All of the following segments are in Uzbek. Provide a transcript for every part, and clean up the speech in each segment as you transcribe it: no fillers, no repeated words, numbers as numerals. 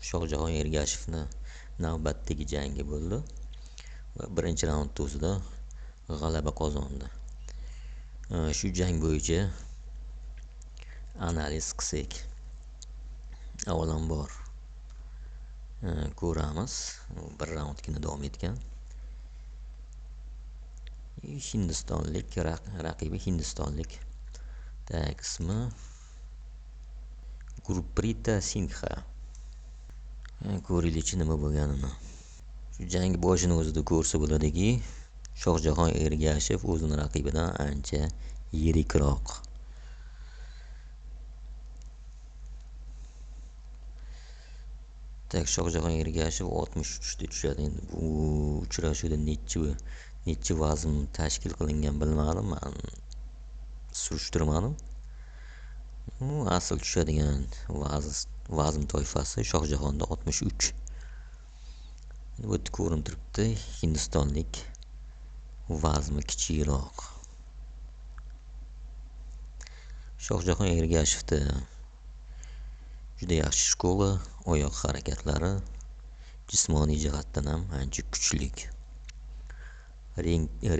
Shohjahon Ergashevni navbatdagi jangi bo'ldi va birinchi raundda o'zida g'alaba qozondi. Shu jang bo'yicha analiz qilsak, avvalambor ko'ramiz. Bir raundgina davom etgan. Hindistonlik raqibi hindistonlik. Ismi Gurpreet Singha. Ko'raylikchi nima bo'lganini. Shu jang boshini o'zida ko'rsa bo'ladiki, Shohjahon Ergashev o'zining raqibidan ancha yirikroq. Shohjahon Ergashev 63 da tushadi. Endi bu uchrashuvda necha vazn tashkil qilingan bilmadim, men surishtirmadim. Asl tushadigan vazn toifasi Shohjahonda 63. Bu yerda ko'rinib turibdi, hindistonlik vazni kichikroq. Shohjahon Ergashevda juda yaxshi shkola, oyoq harakatlari jismoniy jihatdan ham ancha kuchli.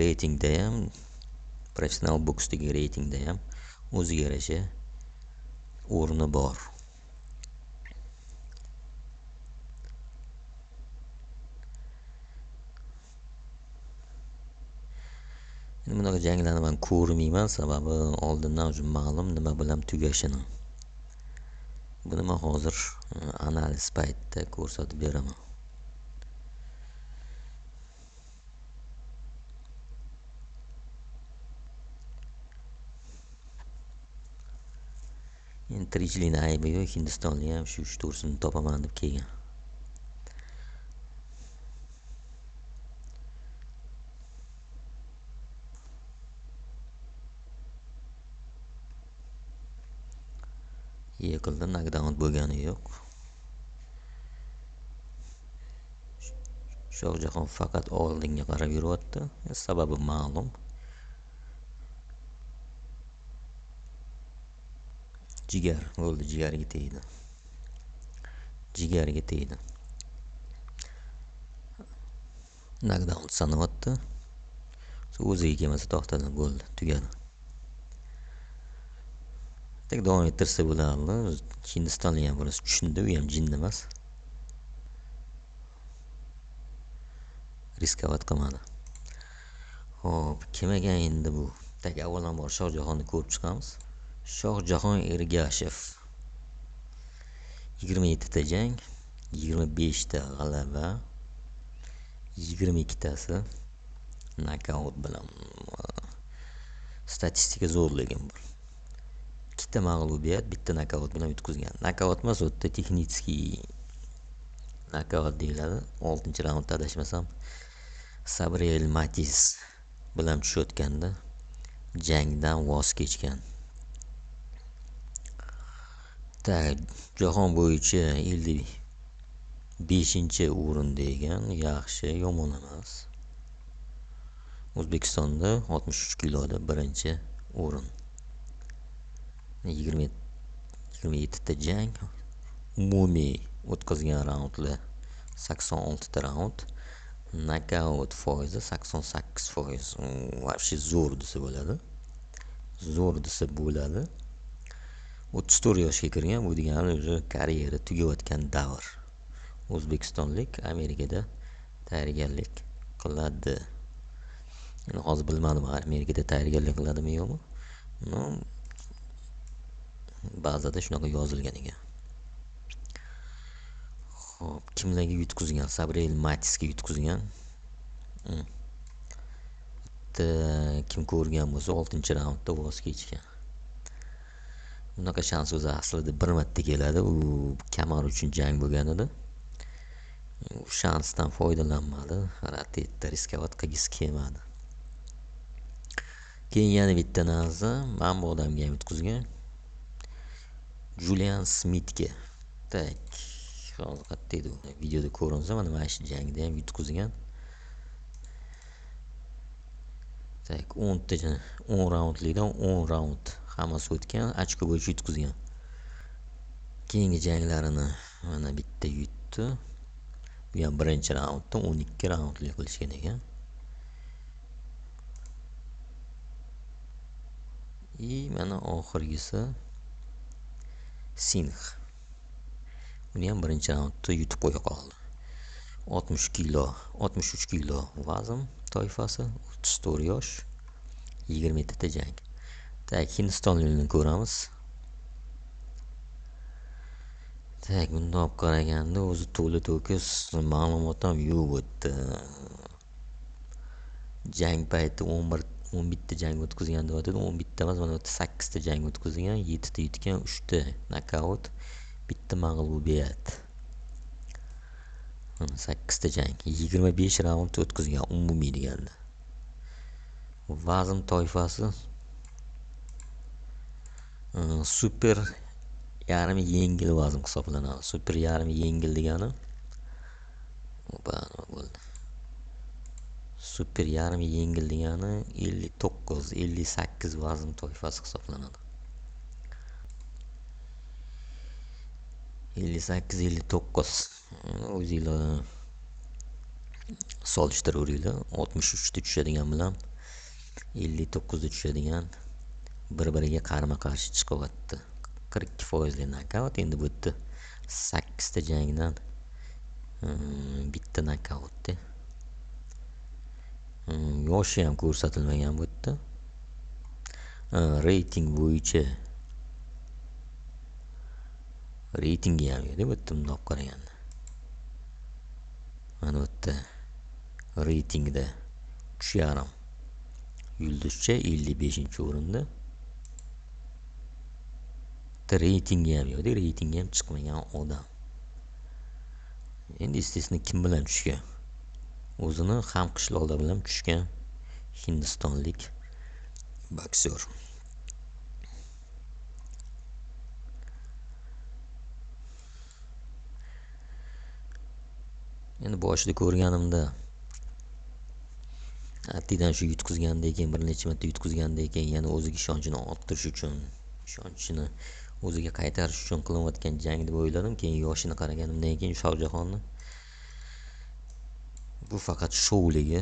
Reytingda ham, professional boksdagi reytingda ham o'ziga yarasha o'rni bor. Bunaqa janglarni men ko'rmayman, sababi oldindan o'zim ma'lum nima bilan tugashini. Buni men hozir analiz paytida ko'rsatib beraman. Endi tirikchilikni aybi yo'q, Hindistonlik ham shu 3-4sini topaman deb kelgan. Yiqildi, knockdown bo'lgani yo'q. Shohjahon faqat oldinga qarab yuryapti. Sababi ma'lum. Jigar bo'ldi, jigariga tegdi. Knockdown sanayapti. O'ziga kelmasa to'xtadi, bo'ldi, tugadi. Davom ettirsa bo'lardi. Hindistonlik ham biroz tushundi, u ham jin emas. Riskovat qilmadi. Xo'p, kim ekan endi bu? Avvalambor Shohjahonni ko'rib chiqamiz. Shohjahon Ergashev 27 ta jang, 25 ta g'alaba, 22 tasi nokaut bilan. Statistika zo'rligim bor. 2 ta mag'lubiyat, 1 ta nokaut bilan yutqizgan. Nokaut emas, o'tda texnический nokaut deyiladi. 6-raundda adashmasam Sabrel Matiz bilan tushayotganda jangdan voz kechgan. Jahon bo'yicha 55-o'rinda ekan, yaxshi, yomon emas. O'zbekistonda 63 kiloda 1-o'rin. 27 ta jang, umumiy o'tkazgan raundlar 86 ta raund, nokaut foizi 88%. Вообще zo'r desa bo'ladi. 34 yoshga kirgan, bu degani o'zi karyera tugayotgan davr. O'zbekistonlik Amerikada tayyorgarlik qiladi. Endi hozir bilmadim, Amerikada tayyorgarlik qiladimi yo'qmi? Ba'zida shunaqa yozilgan ekan. Xo'p, kimlarga yutqizgan? Sabrel Matizga yutqizgan. Kim ko'rgan bo'lsa 6-raundda voz kechgan. Bunaqa shans o'zi aslida bir marta keladi. U kamar uchun jang bo'lgan edi. U shansdan foydalanmadi. Ratda riskovat qilgisi kelmadi. Keyin yana bitta narsa, men bu odamga ham yutqizgan. Julian Smithga. Hozir qayerda edi? Videoda ko'rinsa, mana shu jangda ham yutqizgan. 10 raundlikdan 10 raund hammasi o'tgan, ochko bo'yicha yutqizgan. Keyingi janglarini Mana bitta yutdi. Bu ham birinchi raundda 12 raundli qilishgan ekan. Mana oxirgisi Singh. Uni ham birinchi raundda yutib qo'ya qoldi. 60 kilo, 63 kilo vazn toifasi, 34 yosh, 20 ta jang. Tak, Hindistonlikni ko'ramiz. Tak, bunda olib qaraganda o'zi to'la to'kis ma'lumot ham yo'q o'tdi. Jang payti 11 ta jang o'tkazgan deb aytadi. 11 ta emas, mana 8 ta jang o'tkazgan, 7 ta yutgan, 3 ta nokaut, bitta mag'lubiyat. 8 ta jang, 25 raund o'tkazgan umumiy deganda. Vazn toifasi super yarim yengil vazn hisoblanadi. Super yarim yengil degani bo'ldi. Super yarim yengil degani 59-58 vazn toifasi hisoblanadi. 58-59 o'zinglar solishtiraveringlar. 63 ta tushadigan bilan 59 da tushadigan bir-biriga qarama-qarshi chiqyapti. 42% nokaut. Endi bu yerda 8 ta jangdan bitta nokautda. Yoshi ham ko'rsatilmagan bu yerda. Reyting bo'yicha reytingi ham yo'q deb bu yerda bundoq qaraganda. Mana bu yerda reytingda 3,5 yulduzcha 55-o'rinda. Reytingi ham yo'q, reytingi ham chiqmagan odam. Endi естественно kim bilan tushgan? O'zini ham qishloqlar bilan tushgan hindistonlik boksyor. Endi boshida ko'rganimda haddidan shu yutqizgandan keyin, bir necha marta yutqizgandan keyin yana o'ziga ishonchini orttirish uchun, ishonchini o'ziga qaytarish uchun qilayotgan jang deb o'yladim. Keyin yoshini qaraganimdan keyin Shohjahonni bu faqat shouligi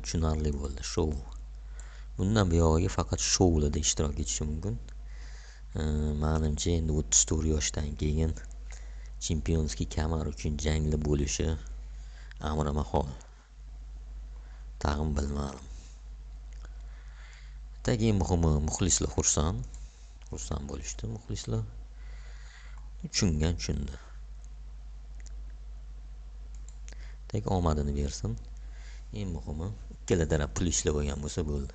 tushunarli bo'ldi. Shou. Bundan buyog'iga faqat shoularda ishtirok etishi mumkin. Menimcha endi 34 yoshdan keyin chempionskiy kamar uchun jangli bo'lishi amri mahol. Tag'in bilmadim. Tagi muhimi muxlislar xursand bo'lishdi. Muxlislar tushundi. Tak omadini bersin. Eng muhimi ikkala taraf pul ishlab olgan bo'lsa bo'ldi.